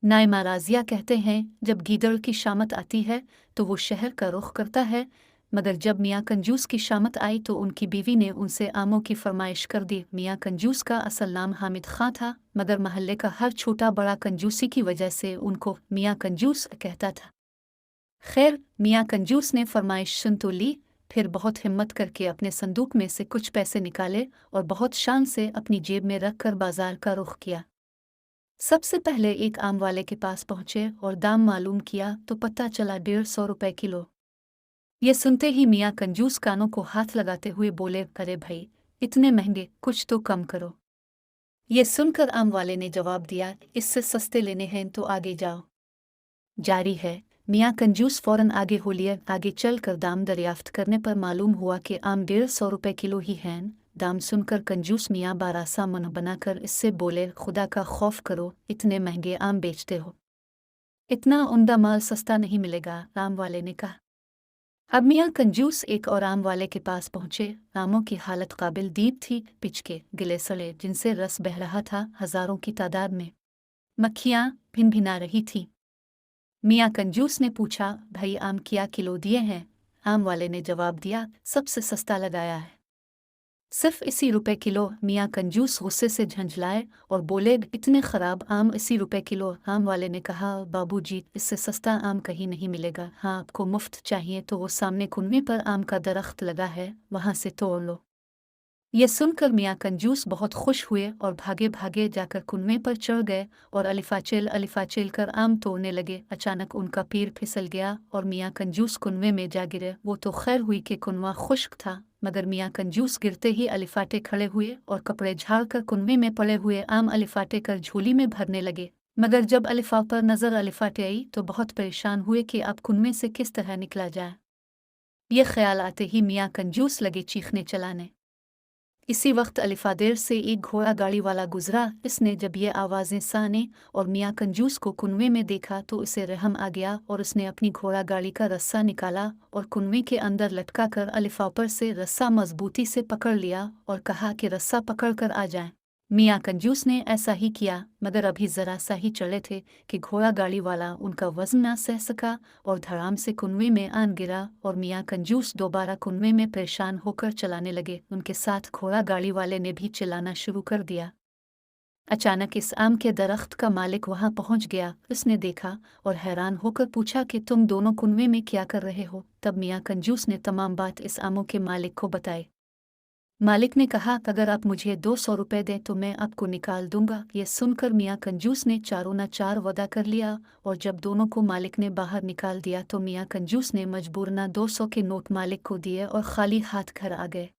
नाइमा राज़िया कहते हैं जब गीदड़ की शामत आती है तो वो शहर का रुख करता है, मगर जब मियाँ कंजूस की शामत आई तो उनकी बीवी ने उनसे आमों की फरमाइश कर दी। मियाँ कंजूस का असल नाम हामिद खां था, मगर महल्ले का हर छोटा बड़ा कंजूसी की वजह से उनको मियाँ कंजूस कहता था। खैर, मियाँ कंजूस ने फरमाइश सुन तो ली, फिर बहुत हिम्मत करके अपने संदूक में से कुछ पैसे निकाले और बहुत शान से अपनी जेब में रख कर बाजार का रुख किया। सबसे पहले एक आम वाले के पास पहुंचे और दाम मालूम किया तो पता चला 150 रुपए किलो। ये सुनते ही मियाँ कंजूस कानों को हाथ लगाते हुए बोले, अरे भाई, इतने महंगे, कुछ तो कम करो। ये सुनकर आम वाले ने जवाब दिया, इससे सस्ते लेने हैं तो आगे जाओ। जारी है। मियाँ कंजूस फौरन आगे हो लिए। आगे चलकर दाम दरियाफ्त करने पर मालूम हुआ कि आम 150 रुपए किलो ही हैं। दाम सुनकर कंजूस मियाँ बारासा मन बनाकर इससे बोले, खुदा का खौफ करो, इतने महंगे आम बेचते हो, इतना उम्दा माल सस्ता नहीं मिलेगा। आम वाले ने कहा। अब मियाँ कंजूस एक और आम वाले के पास पहुंचे। आमों की हालत काबिल दीप थी, पिचके गिले सड़े जिनसे रस बह रहा था, हजारों की तादाद में मक्खियाँ भिन भिना रही थीं। मियाँ कंजूस ने पूछा, भाई आम क्या किलो दिए हैं? आम वाले ने जवाब दिया, सबसे सस्ता लगाया है, सिर्फ 80 रुपए किलो। मियाँ कंजूस गुस्से से झंझलाए और बोले, इतने खराब आम 80 रुपए किलो? आम वाले ने कहा, बाबूजी, इससे सस्ता आम कहीं नहीं मिलेगा। हाँ, आपको मुफ्त चाहिए तो वो सामने कुनवे पर आम का दरख्त लगा है, वहां से तोड़ लो। ये सुनकर मियाँ कंजूस बहुत खुश हुए और भागे भागे जाकर कुनवे पर चढ़ गए और अलिफाचेल कर आम तोड़ने लगे। अचानक उनका पैर फिसल गया और मियाँ कंजूस कुनवे में जा गिरे। वो तो खैर हुई कि कुनवा खुश्क था, मगर मियाँ कंजूस गिरते ही अलिफाटे खड़े हुए और कपड़े झाड़कर कुनवे में पड़े हुए आम अलिफाटे कर झोली में भरने लगे। मगर जब अलिफा पर नजर अलिफाटे आई तो बहुत परेशान हुए कि अब कुनवे से किस तरह निकला जाए। ये ख्याल आते ही मियाँ कंजूस लगे चीखने चलाने। इसी वक्त अलिफादेर से एक घोड़ा गाड़ी वाला गुजरा। इसने जब ये आवाज़ें साने और मियाँ कंजूस को कुनवे में देखा तो उसे रहम आ गया और उसने अपनी घोड़ा गाड़ी का रस्सा निकाला और कुनवे के अंदर लटका कर अलिफा पर से रस्सा मजबूती से पकड़ लिया और कहा कि रस्सा पकड़ कर आ जाएं। मियाँ कंजूस ने ऐसा ही किया, मगर अभी ज़रा सा ही चढ़े थे कि घोड़ा गाड़ी वाला उनका वज़न ना सह सका और धड़ाम से कुनवे में आन गिरा और मियाँ कंजूस दोबारा कुनवे में परेशान होकर चलाने लगे। उनके साथ घोड़ा गाड़ी वाले ने भी चिल्लाना शुरू कर दिया। अचानक इस आम के दरख्त का मालिक वहां पहुंच गया। उसने देखा और हैरान होकर पूछा कि तुम दोनों कुनवे में क्या कर रहे हो? तब मियाँ कंजूस ने तमाम बात इस आमों के मालिक को बताई। मालिक ने कहा, अगर आप मुझे 200 रुपए दें तो मैं आपको निकाल दूंगा। ये सुनकर मियाँ कंजूस ने चारों ना चार वदा कर लिया और जब दोनों को मालिक ने बाहर निकाल दिया तो मियाँ कंजूस ने मजबूरना 200 के नोट मालिक को दिए और खाली हाथ घर आ गए।